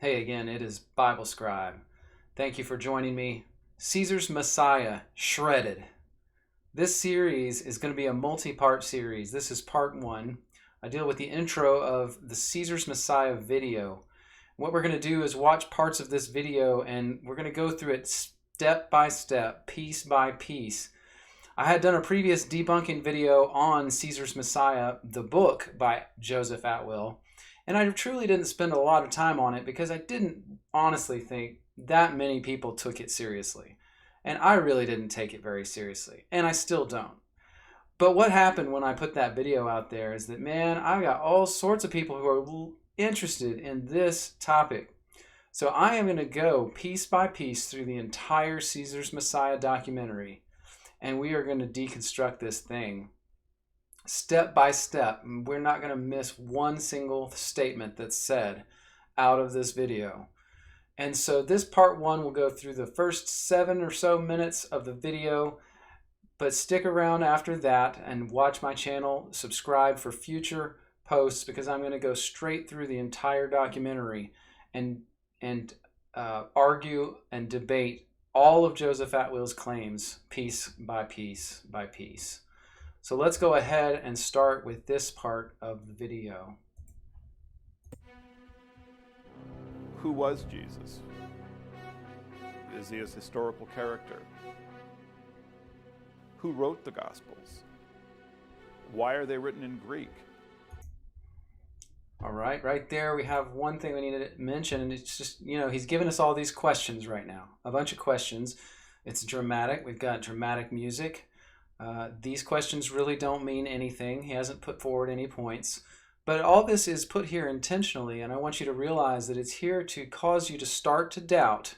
Hey again, it is Bible Scribe. Thank you for joining me. Caesar's Messiah, Shredded. This series is going to be a multi-part series. This is part one. I deal with the intro of the Caesar's Messiah video. What we're going to do is watch parts of this video and we're going to go through it step by step, piece by piece. I had done a previous debunking video on Caesar's Messiah, the book by Joseph Atwill. And I truly didn't spend a lot of time on it because I didn't honestly think that many people took it seriously. And I really didn't take it very seriously. And I still don't. But what happened when I put that video out there is that, man, I got all sorts of people who are interested in this topic. So I am going to go piece by piece through the entire Caesar's Messiah documentary. And we are going to deconstruct this thing step by step. We're not going to miss one single statement that's said out of this video. And so this part one will go through the first 7 or so minutes of the video, but stick around after that and watch my channel, subscribe for future posts, because I'm going to go straight through the entire documentary and argue and debate all of Joseph Atwill's claims piece by piece by piece. So let's go ahead and start with this part of the video. Who was Jesus? Is he a historical character? Who wrote the Gospels? Why are they written in Greek? All right there we have one thing we need to mention, and it's just, he's given us all these questions right now, a bunch of questions. It's dramatic. We've got dramatic music. These questions really don't mean anything. He hasn't put forward any points. But all this is put here intentionally, and I want you to realize that it's here to cause you to start to doubt,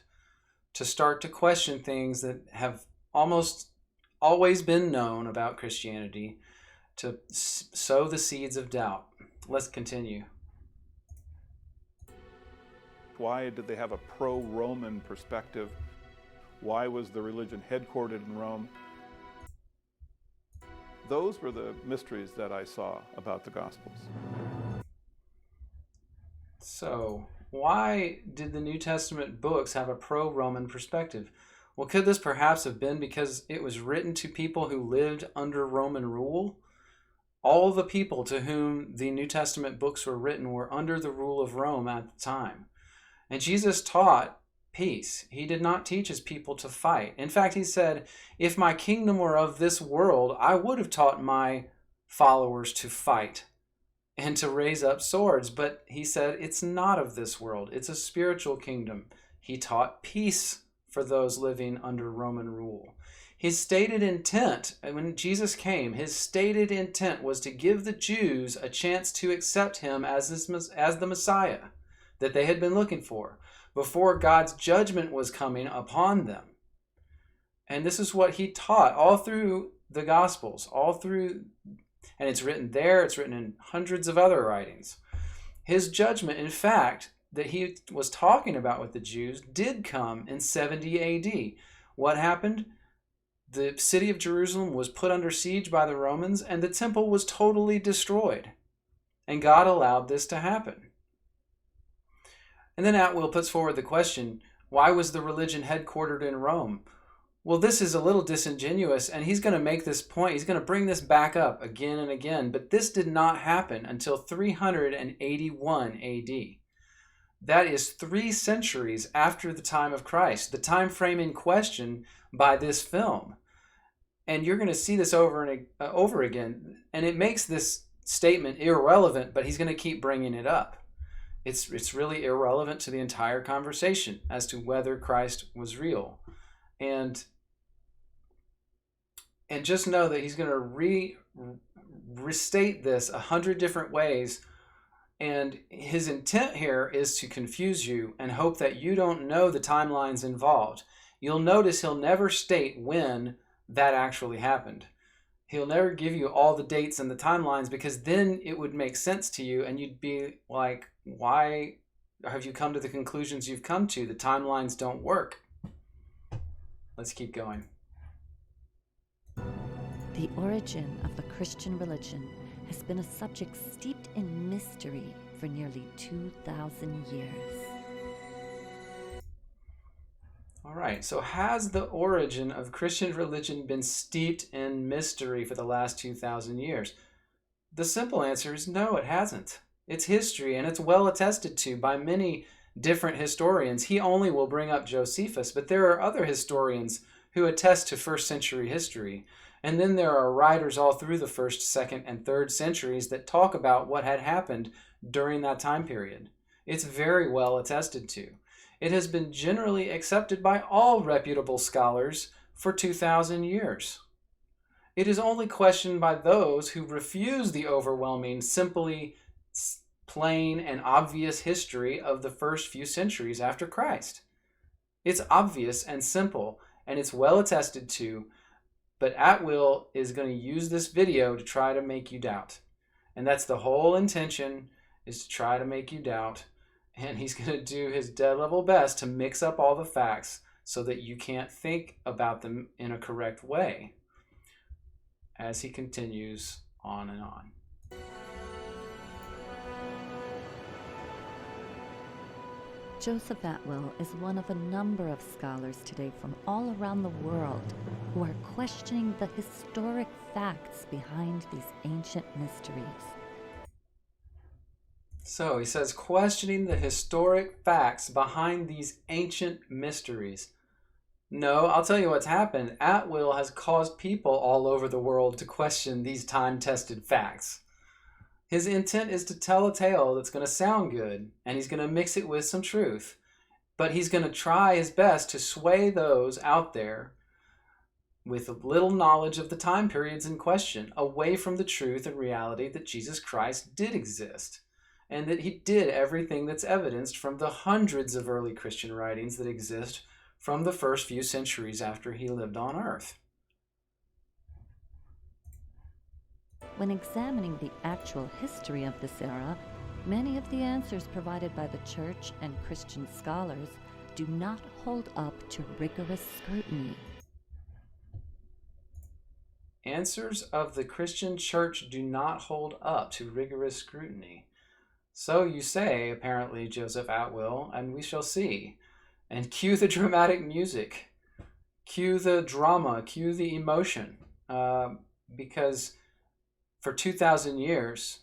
to start to question things that have almost always been known about Christianity, to sow the seeds of doubt. Let's continue. Why did they have a pro-Roman perspective? Why was the religion headquartered in Rome? Those were the mysteries that I saw about the Gospels. So, why did the New Testament books have a pro-Roman perspective? Well, could this perhaps have been because it was written to people who lived under Roman rule? All the people to whom the New Testament books were written were under the rule of Rome at the time. And Jesus taught peace. He did not teach his people to fight. In fact, he said, if my kingdom were of this world, I would have taught my followers to fight and to raise up swords. But he said, it's not of this world. It's a spiritual kingdom. He taught peace for those living under Roman rule. His stated intent, when Jesus came, his stated intent was to give the Jews a chance to accept him as the Messiah that they had been looking for, before God's judgment was coming upon them. And this is what he taught all through the Gospels, and it's written there, it's written in hundreds of other writings. His judgment, in fact, that he was talking about with the Jews did come in 70 AD. What happened? The city of Jerusalem was put under siege by the Romans, and the temple was totally destroyed. And God allowed this to happen. And then Atwill puts forward the question, why was the religion headquartered in Rome? Well, this is a little disingenuous, and he's going to make this point. He's going to bring this back up again and again, but this did not happen until 381 AD. That is 3 centuries after the time of Christ, the time frame in question by this film. And you're going to see this over and over again, and it makes this statement irrelevant, but he's going to keep bringing it up. It's really irrelevant to the entire conversation as to whether Christ was real. And just know that he's going to restate this 100 different ways. And his intent here is to confuse you and hope that you don't know the timelines involved. You'll notice he'll never state when that actually happened. He'll never give you all the dates and the timelines, because then it would make sense to you and you'd be like, why have you come to the conclusions you've come to? The timelines don't work. Let's keep going. The origin of the Christian religion has been a subject steeped in mystery for nearly 2,000 years. All right, so has the origin of Christian religion been steeped in mystery for the last 2,000 years? The simple answer is no, it hasn't. It's history, and it's well attested to by many different historians. He only will bring up Josephus, but there are other historians who attest to first century history. And then there are writers all through the first, second, and third centuries that talk about what had happened during that time period. It's very well attested to. It has been generally accepted by all reputable scholars for 2,000 years. It is only questioned by those who refuse the overwhelming, simply plain and obvious history of the first few centuries after Christ. It's obvious and simple, and it's well attested to, but Atwill is going to use this video to try to make you doubt. And that's the whole intention, is to try to make you doubt. And he's going to do his dead level best to mix up all the facts so that you can't think about them in a correct way as he continues on and on. Joseph Atwill is one of a number of scholars today from all around the world who are questioning the historic facts behind these ancient mysteries. So he says, questioning the historic facts behind these ancient mysteries. No, I'll tell you what's happened. Atwill has caused people all over the world to question these time-tested facts. His intent is to tell a tale that's going to sound good, and he's going to mix it with some truth. But he's going to try his best to sway those out there with little knowledge of the time periods in question away from the truth and reality that Jesus Christ did exist, and that he did everything that's evidenced from the hundreds of early Christian writings that exist from the first few centuries after he lived on earth. When examining the actual history of this era, many of the answers provided by the Church and Christian scholars do not hold up to rigorous scrutiny. Answers of the Christian Church do not hold up to rigorous scrutiny. So you say, apparently, Joseph Atwill, and we shall see. And cue the dramatic music, cue the drama, cue the emotion, because for 2,000 years,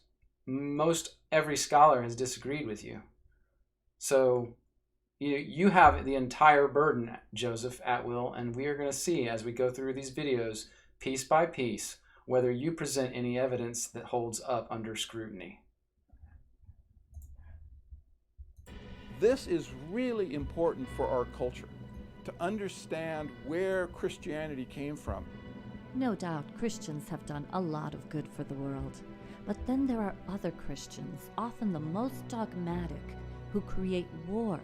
most every scholar has disagreed with you. So you have the entire burden, Joseph Atwill, and we are going to see as we go through these videos, piece by piece, whether you present any evidence that holds up under scrutiny. This is really important for our culture, to understand where Christianity came from. No doubt Christians have done a lot of good for the world, but then there are other Christians, often the most dogmatic, who create wars,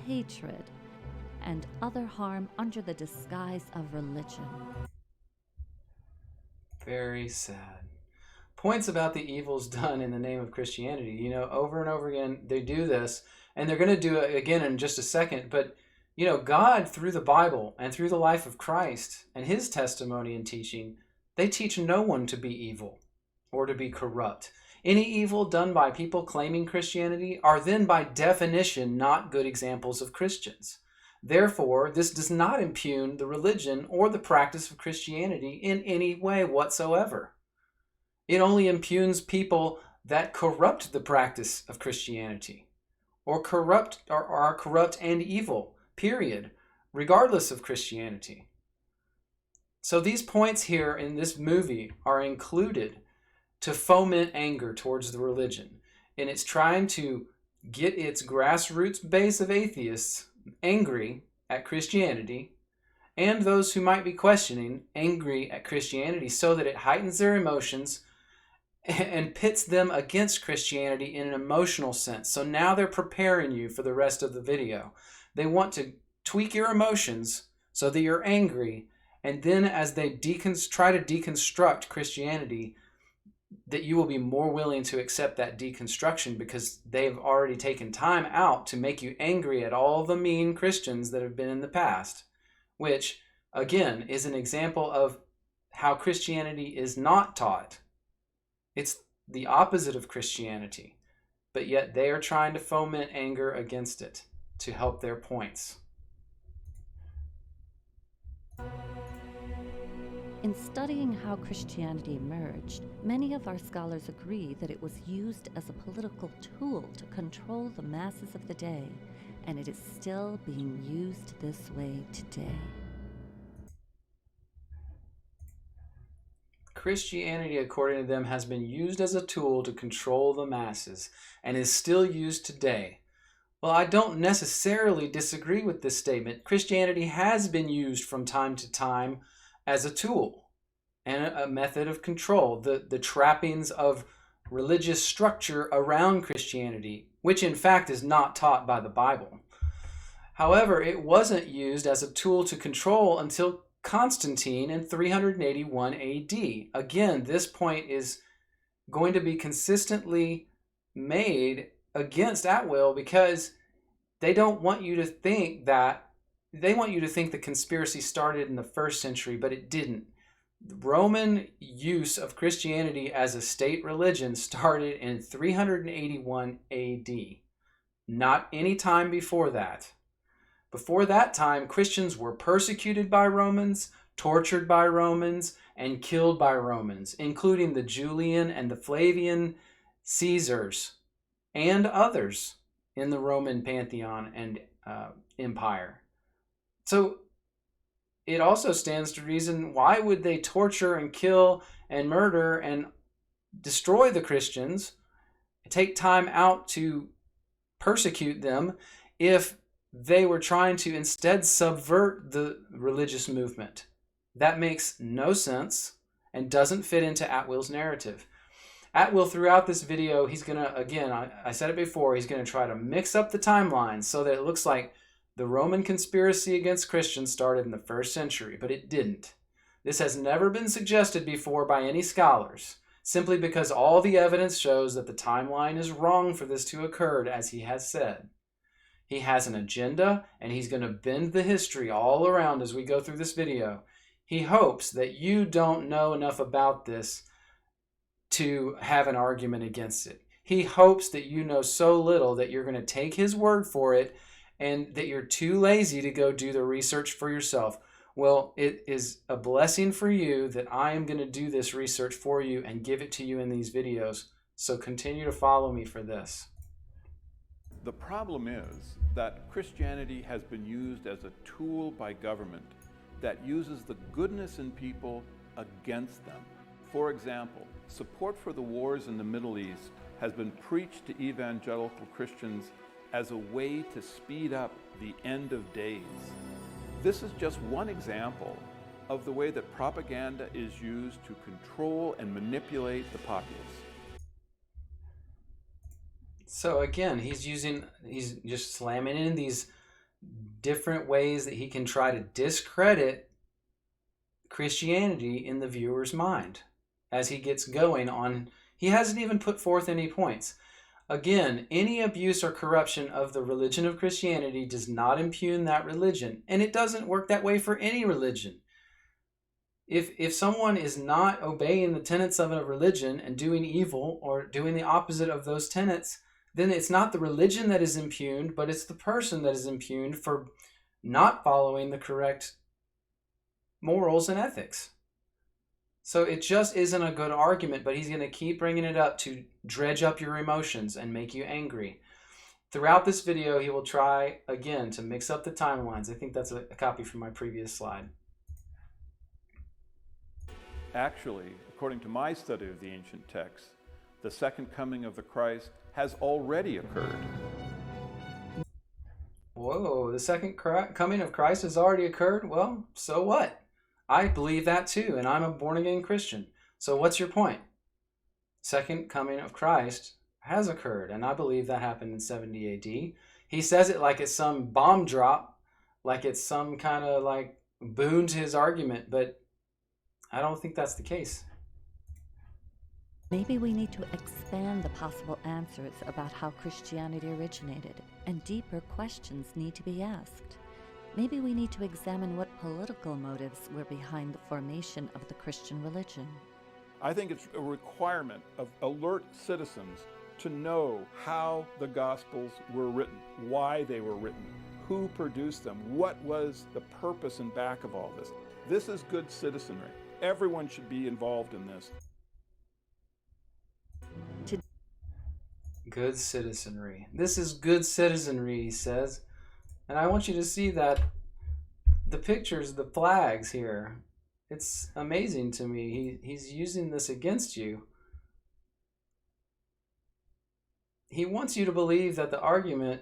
hatred, and other harm under the disguise of religion. Very sad. Points about the evils done in the name of Christianity. You know, over and over again, they do this, and they're going to do it again in just a second, but you know, God, through the Bible and through the life of Christ and his testimony and teaching, they teach no one to be evil or to be corrupt. Any evil done by people claiming Christianity are then by definition not good examples of Christians. Therefore, this does not impugn the religion or the practice of Christianity in any way whatsoever. It only impugns people that corrupt the practice of Christianity or are corrupt and evil. Period, regardless of Christianity. So these points here in this movie are included to foment anger towards the religion. And it's trying to get its grassroots base of atheists angry at Christianity and those who might be questioning angry at Christianity so that it heightens their emotions and pits them against Christianity in an emotional sense. So now they're preparing you for the rest of the video. They want to tweak your emotions so that you're angry, and then as they try to deconstruct Christianity, that you will be more willing to accept that deconstruction because they've already taken time out to make you angry at all the mean Christians that have been in the past, which, again, is an example of how Christianity is not taught. It's the opposite of Christianity, but yet they are trying to foment anger against it to help their points. In studying how Christianity emerged, many of our scholars agree that it was used as a political tool to control the masses of the day, and it is still being used this way today. Christianity, according to them, has been used as a tool to control the masses and is still used today. Well, I don't necessarily disagree with this statement. Christianity has been used from time to time as a tool and a method of control. The trappings of religious structure around Christianity, which in fact is not taught by the Bible. However, it wasn't used as a tool to control until Constantine in 381 AD. Again, this point is going to be consistently made against Atwill because they don't want you to think that, they want you to think the conspiracy started in the 1st century, but it didn't. The Roman use of Christianity as a state religion started in 381 AD, not any time before that. Before that time, Christians were persecuted by Romans, tortured by Romans, and killed by Romans, including the Julian and the Flavian Caesars and others in the Roman pantheon and empire. So it also stands to reason, why would they torture and kill and murder and destroy the Christians, take time out to persecute them, if they were trying to instead subvert the religious movement? That makes no sense and doesn't fit into Atwill's narrative. Atwill, throughout this video, he's going to, again, I said it before, he's going to try to mix up the timelines so that it looks like the Roman conspiracy against Christians started in the 1st century, but it didn't. This has never been suggested before by any scholars, simply because all the evidence shows that the timeline is wrong for this to occur, as he has said. He has an agenda, and he's going to bend the history all around as we go through this video. He hopes that you don't know enough about this to have an argument against it. He hopes that you know so little that you're going to take his word for it and that you're too lazy to go do the research for yourself. Well, it is a blessing for you that I am going to do this research for you and give it to you in these videos. So continue to follow me for this. The problem is that Christianity has been used as a tool by government that uses the goodness in people against them. For example, support for the wars in the Middle East has been preached to evangelical Christians as a way to speed up the end of days. This is just one example of the way that propaganda is used to control and manipulate the populace. So again, he's just slamming in these different ways that he can try to discredit Christianity in the viewer's mind as he gets going on. He hasn't even put forth any points. Again, any abuse or corruption of the religion of Christianity does not impugn that religion, and it doesn't work that way for any religion. If someone is not obeying the tenets of a religion and doing evil or doing the opposite of those tenets, then it's not the religion that is impugned, but it's the person that is impugned for not following the correct morals and ethics. So it just isn't a good argument, but he's going to keep bringing it up to dredge up your emotions and make you angry. Throughout this video, he will try, again, to mix up the timelines. I think that's a copy from my previous slide. Actually, according to my study of the ancient texts, the second coming of the Christ has already occurred. Whoa, the second coming of Christ has already occurred? Well, so what? I believe that too, and I'm a born-again Christian. So what's your point? Second coming of Christ has occurred, and I believe that happened in 70 AD. He says it like it's some bomb drop, like it's some kind of like boon to his argument, but I don't think that's the case. Maybe we need to expand the possible answers about how Christianity originated, and deeper questions need to be asked. Maybe we need to examine what political motives were behind the formation of the Christian religion. I think it's a requirement of alert citizens to know how the Gospels were written, why they were written, who produced them, what was the purpose and back of all this. This is good citizenry. Everyone should be involved in this. Good citizenry. This is good citizenry, he says. And I want you to see that the pictures, the flags here, it's amazing to me. He's using this against you. He wants you to believe that the argument,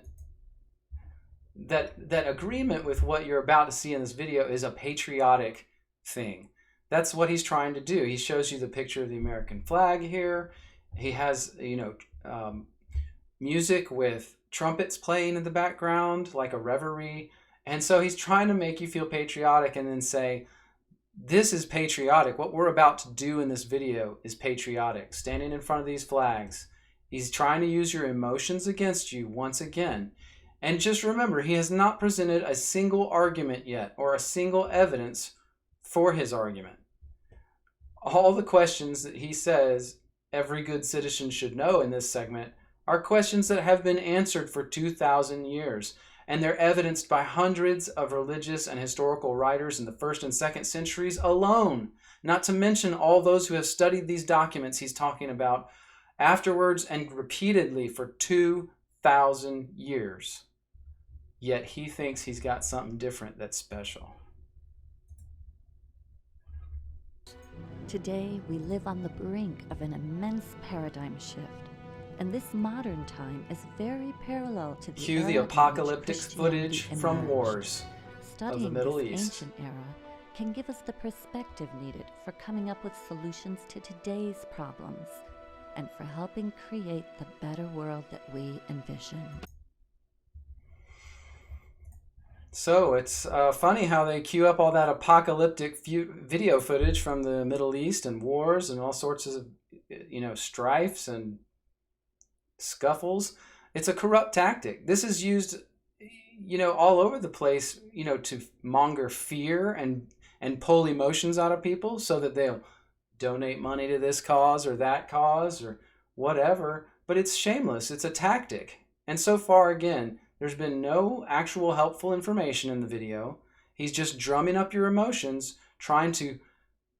that agreement with what you're about to see in this video is a patriotic thing. That's what he's trying to do. He shows you the picture of the American flag here. He has, music with trumpets playing in the background, like a reverie. And so he's trying to make you feel patriotic and then say, this is patriotic. What we're about to do in this video is patriotic. Standing in front of these flags. He's trying to use your emotions against you once again. And just remember, he has not presented a single argument yet or a single evidence for his argument. All the questions that he says every good citizen should know in this segment are questions that have been answered for 2,000 years, and they're evidenced by hundreds of religious and historical writers in the 1st and 2nd centuries alone, not to mention all those who have studied these documents he's talking about afterwards and repeatedly for 2,000 years. Yet he thinks he's got something different that's special. Today, we live on the brink of an immense paradigm shift. And this modern time is very parallel to the Cue era the in which apocalyptic Christianity footage from emerged. wars of the Middle Studying this East. ancient era can give us the perspective needed for coming up with solutions to today's problems and for helping create the better world that we envision. So it's funny how they cue up all that apocalyptic video footage from the Middle East and wars and all sorts of, strifes and scuffles. It's a corrupt tactic. This is used, all over the place, to monger fear and pull emotions out of people so that they'll donate money to this cause or that cause or whatever. But it's shameless. It's a tactic. And so far, again, there's been no actual helpful information in the video. He's just drumming up your emotions, trying to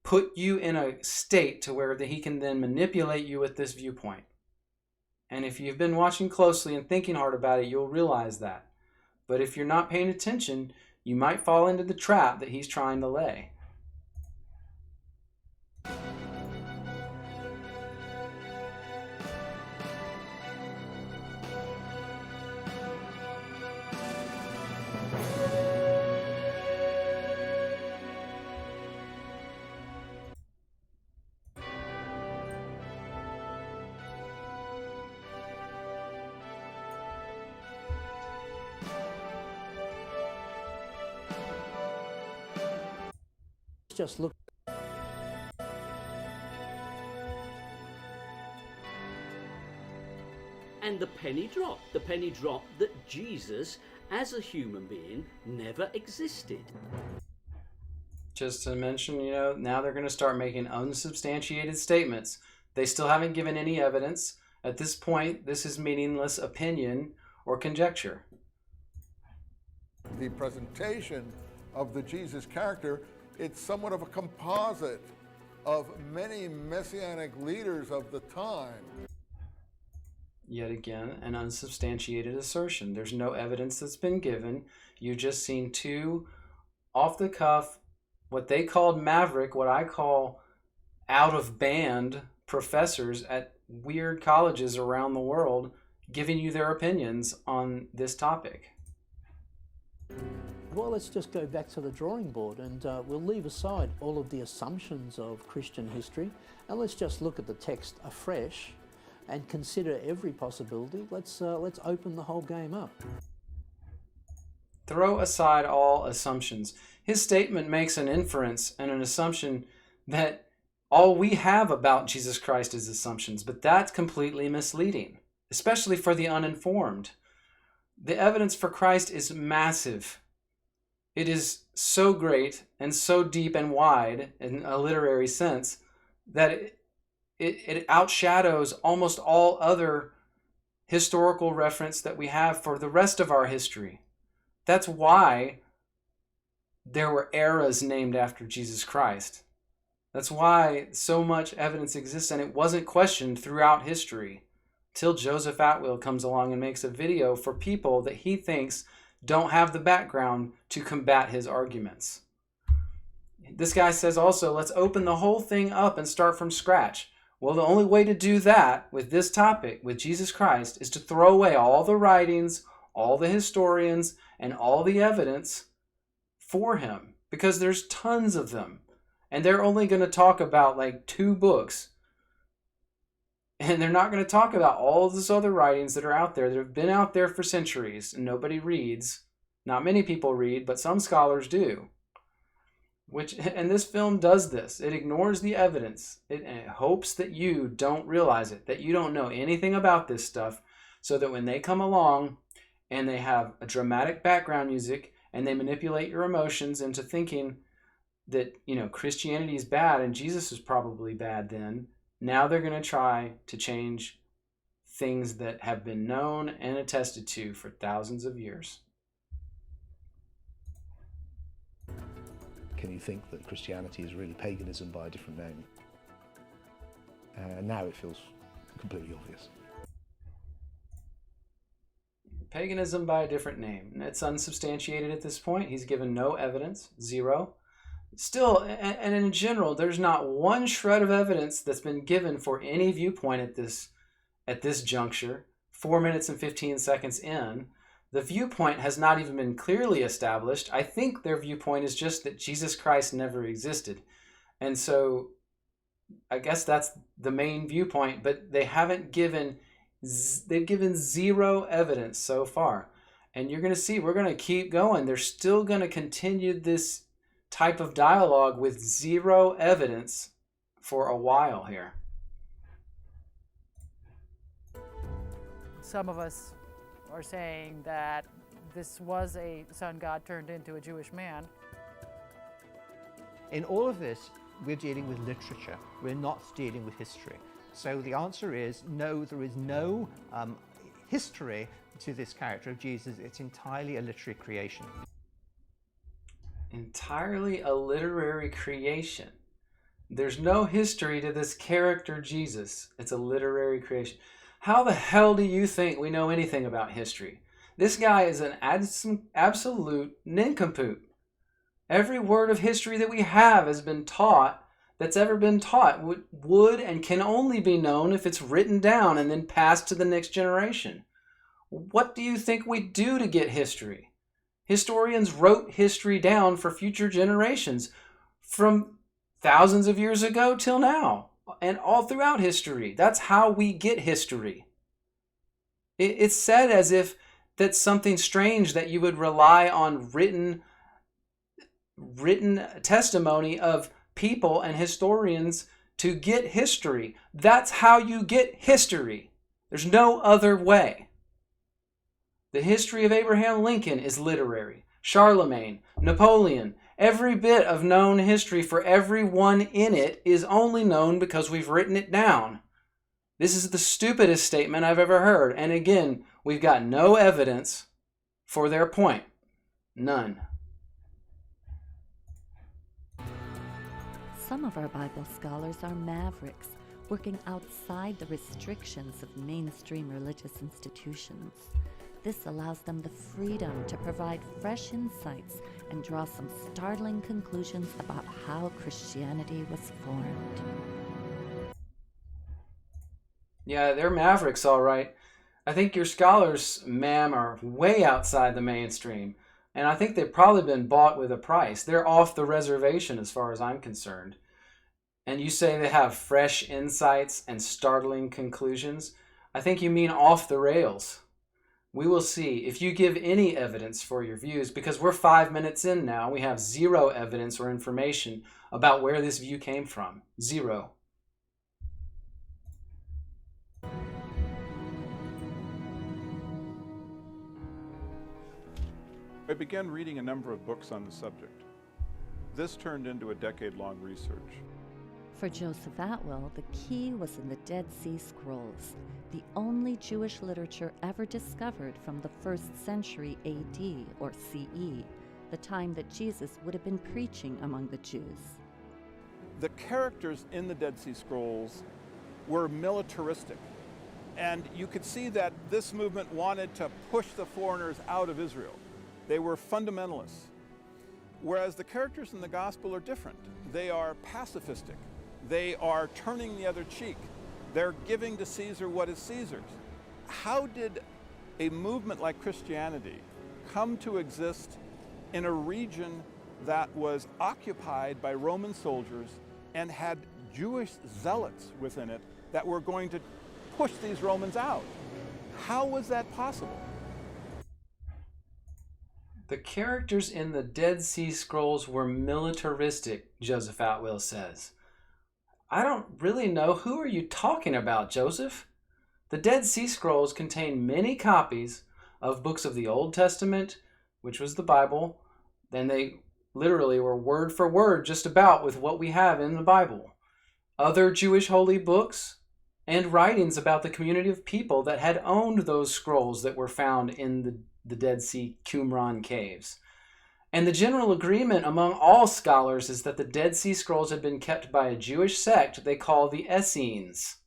put you in a state to where he can then manipulate you with this viewpoint. And if you've been watching closely and thinking hard about it, you'll realize that. But if you're not paying attention, you might fall into the trap that he's trying to lay. Just look. And the penny dropped that Jesus, as a human being, never existed. Just to mention, now they're going to start making unsubstantiated statements. They still haven't given any evidence. At this point, this is meaningless opinion or conjecture. The presentation of the Jesus character, it's somewhat of a composite of many messianic leaders of the time. Yet again, an unsubstantiated assertion. There's no evidence that's been given. You've just seen two off-the-cuff, what they called maverick, what I call out-of-band professors at weird colleges around the world giving you their opinions on this topic. Well, let's just go back to the drawing board and we'll leave aside all of the assumptions of Christian history and let's just look at the text afresh and consider every possibility. Let's open the whole game up. Throw aside all assumptions. His statement makes an inference and an assumption that all we have about Jesus Christ is assumptions, but that's completely misleading, especially for the uninformed. The evidence for Christ is massive. It is so great and so deep and wide in a literary sense that it outshadows almost all other historical reference that we have for the rest of our history. That's why there were eras named after Jesus Christ. That's why so much evidence exists, and it wasn't questioned throughout history till Joseph Atwill comes along and makes a video for people that he thinks don't have the background to combat his arguments. This guy says also, let's open the whole thing up and start from scratch. Well, the only way to do that with this topic, with Jesus Christ, is to throw away all the writings, all the historians, and all the evidence for him, because there's tons of them. And they're only going to talk about like 2 books. And they're not going to talk about all of those other writings that are out there that have been out there for centuries and nobody reads. Not many people read, but some scholars do. And this film does this. It ignores the evidence. It hopes that you don't realize it, that you don't know anything about this stuff, so that when they come along and they have a dramatic background music and they manipulate your emotions into thinking that, Christianity is bad and Jesus is probably bad then, now they're going to try to change things that have been known and attested to for thousands of years. Can you think that Christianity is really paganism by a different name? Now it feels completely obvious. Paganism by a different name. It's unsubstantiated at this point. He's given no evidence, 0. Still, and in general, there's not one shred of evidence that's been given for any viewpoint at this juncture, 4 minutes and 15 seconds in. The viewpoint has not even been clearly established. I think their viewpoint is just that Jesus Christ never existed. And so I guess that's the main viewpoint, but they've given 0 evidence so far. And you're going to see, we're going to keep going. They're still going to continue this type of dialogue with 0 evidence for a while here. Some of us are saying that this was a sun god turned into a Jewish man. In all of this, we're dealing with literature. We're not dealing with history. So the answer is no, there is no history to this character of Jesus. It's entirely a literary creation. Entirely a literary creation. There's no history to this character Jesus. It's a literary creation. How the hell do you think we know anything about history? This guy is an absolute nincompoop. Every word of history that we have has been taught, that's ever been taught, would and can only be known if it's written down and then passed to the next generation. What do you think we do to get history? Historians wrote history down for future generations from thousands of years ago till now and all throughout history. That's how we get history. It's said as if that's something strange that you would rely on written testimony of people and historians to get history. That's how you get history. There's no other way. The history of Abraham Lincoln is literary. Charlemagne, Napoleon, every bit of known history for everyone in it is only known because we've written it down. This is the stupidest statement I've ever heard. And again, we've got no evidence for their point. None. Some of our Bible scholars are mavericks, working outside the restrictions of mainstream religious institutions. This allows them the freedom to provide fresh insights and draw some startling conclusions about how Christianity was formed. Yeah, they're mavericks, all right. I think your scholars, ma'am, are way outside the mainstream. And I think they've probably been bought with a price. They're off the reservation as far as I'm concerned. And you say they have fresh insights and startling conclusions. I think you mean off the rails. We will see if you give any evidence for your views, because we're 5 minutes in now. We have 0 evidence or information about where this view came from. 0. I began reading a number of books on the subject. This turned into a decade-long research. For Joseph Atwill, the key was in the Dead Sea Scrolls, the only Jewish literature ever discovered from the 1st century AD or CE, the time that Jesus would have been preaching among the Jews. the characters in the Dead Sea Scrolls were militaristic. And you could see that this movement wanted to push the foreigners out of Israel. They were fundamentalists. Whereas the characters in the gospel are different. They are pacifistic. They are turning the other cheek. They're giving to Caesar what is Caesar's. How did a movement like Christianity come to exist in a region that was occupied by Roman soldiers and had Jewish zealots within it that were going to push these Romans out? How was that possible? The characters in the Dead Sea Scrolls were militaristic, Joseph Atwill says. I don't really know. Who are you talking about, Joseph? The Dead Sea Scrolls contain many copies of books of the Old Testament, which was the Bible. Then they literally were word for word just about with what we have in the Bible. Other Jewish holy books and writings about the community of people that had owned those scrolls that were found in the Dead Sea Qumran caves. And the general agreement among all scholars is that the Dead Sea Scrolls had been kept by a Jewish sect they call the Essenes.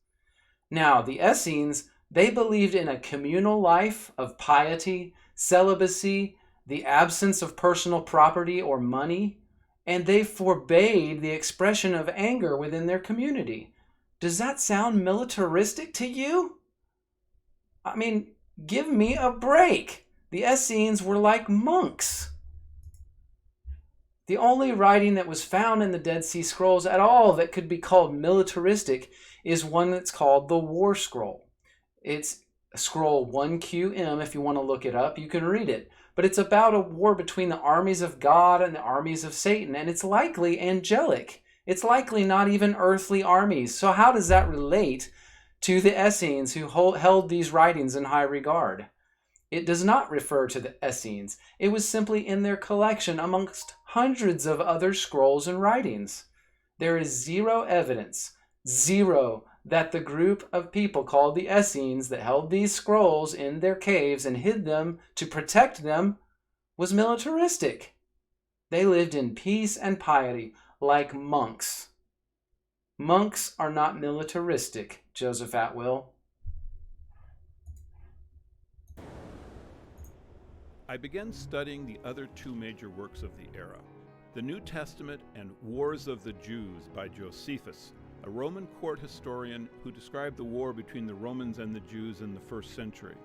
Now, the Essenes, they believed in a communal life of piety, celibacy, the absence of personal property or money, and they forbade the expression of anger within their community. Does that sound militaristic to you? I mean, give me a break. The Essenes were like monks. The only writing that was found in the Dead Sea Scrolls at all that could be called militaristic is one that's called the War Scroll. It's scroll 1QM. If you want to look it up, you can read it. But it's about a war between the armies of God and the armies of Satan, and it's likely angelic. It's likely not even earthly armies. So how does that relate to the Essenes who held these writings in high regard? It does not refer to the Essenes. It was simply in their collection amongst hundreds of other scrolls and writings. There is zero evidence, that the group of people called the Essenes that held these scrolls in their caves and hid them to protect them was militaristic. They lived in peace and piety like monks. Monks are not militaristic, Joseph Atwill. I began studying the other two major works of the era, the New Testament and Wars of the Jews by Josephus, a Roman court historian who described the war between the Romans and the Jews in the first century.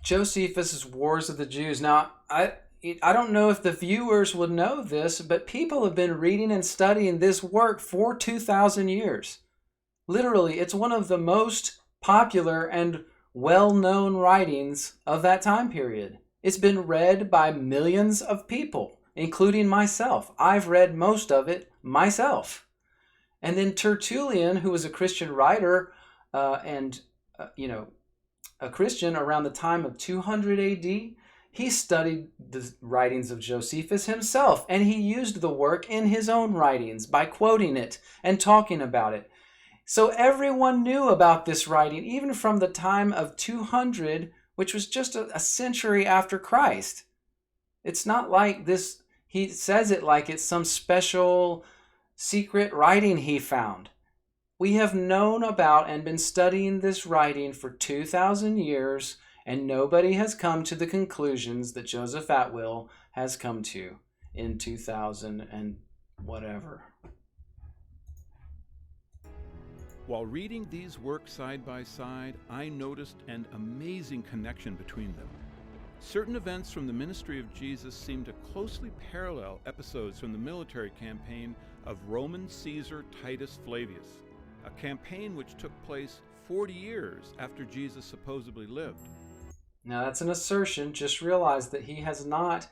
Josephus' Wars of the Jews. Now, I don't know if the viewers would know this, but people have been reading and studying this work for 2,000 years. Literally, it's one of the most popular and well-known writings of that time period. It's been read by millions of people, including myself. I've read most of it myself. And then Tertullian, who was a Christian writer and a Christian around the time of 200 AD, he studied the writings of Josephus himself, and he used the work in his own writings by quoting it and talking about it. So everyone knew about this writing, even from the time of 200, which was just a century after Christ. It's not like this, he says it like it's some special secret writing he found. We have known about and been studying this writing for 2,000 years, and nobody has come to the conclusions that Joseph Atwill has come to in 2000 and whatever. While reading these works side by side, I noticed an amazing connection between them. Certain events from the ministry of Jesus seem to closely parallel episodes from the military campaign of Roman Caesar Titus Flavius, a campaign which took place 40 years after Jesus supposedly lived. Now that's an assertion. Just realize that he has not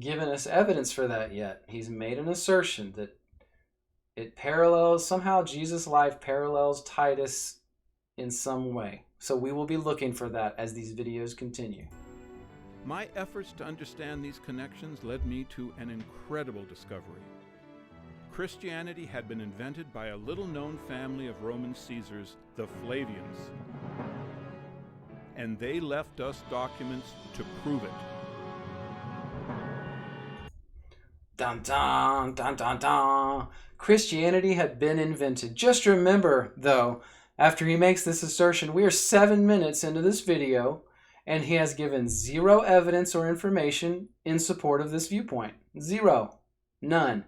given us evidence for that yet. He's made an assertion that it parallels, somehow Jesus' life parallels Titus in some way. So we will be looking for that as these videos continue. My efforts to understand these connections led me to an incredible discovery. Christianity had been invented by a little-known family of Roman Caesars, the Flavians. And they left us documents to prove it. dun, dun, dun, dun, dun. Christianity had been invented. Just remember, though, after he makes this assertion, we are 7 minutes into this video, and he has given zero evidence or information in support of this viewpoint. Zero. None.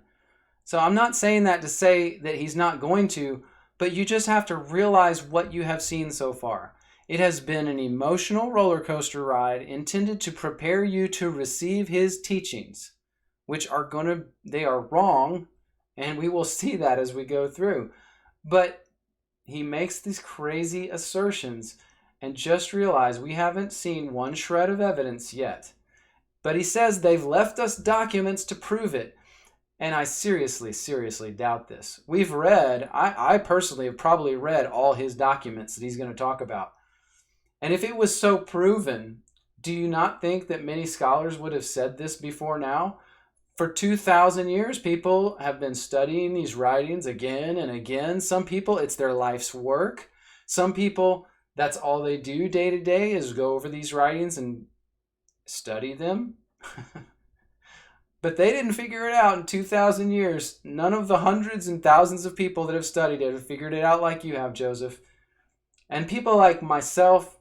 So I'm not saying that to say that he's not going to, but you just have to realize what you have seen so far. It has been an emotional roller coaster ride intended to prepare you to receive his teachings, which they are wrong, and we will see that as we go through. But he makes these crazy assertions, and just realize we haven't seen one shred of evidence yet. But he says they've left us documents to prove it. And I seriously, seriously doubt this. We've read, I personally have probably read all his documents that he's going to talk about. And if it was so proven, do you not think that many scholars would have said this before now? For 2,000 years, people have been studying these writings again and again. Some people, it's their life's work. Some people, that's all they do day to day is go over these writings and study them. But they didn't figure it out in 2,000 years. None of the hundreds and thousands of people that have studied it have figured it out like you have, Joseph. And people like myself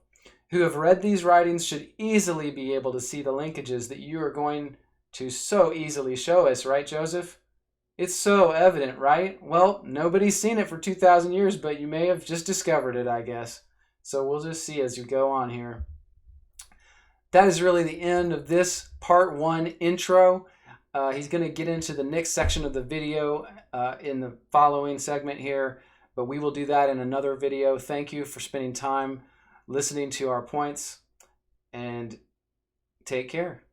who have read these writings should easily be able to see the linkages that you are going to so easily show us, right, Joseph? It's so evident, right? Well, nobody's seen it for 2,000 years, but you may have just discovered it, I guess. So we'll just see as you go on here. That is really the end of this part 1 intro. He's going to get into the next section of the video in the following segment here, but we will do that in another video. Thank you for spending time listening to our points, and take care.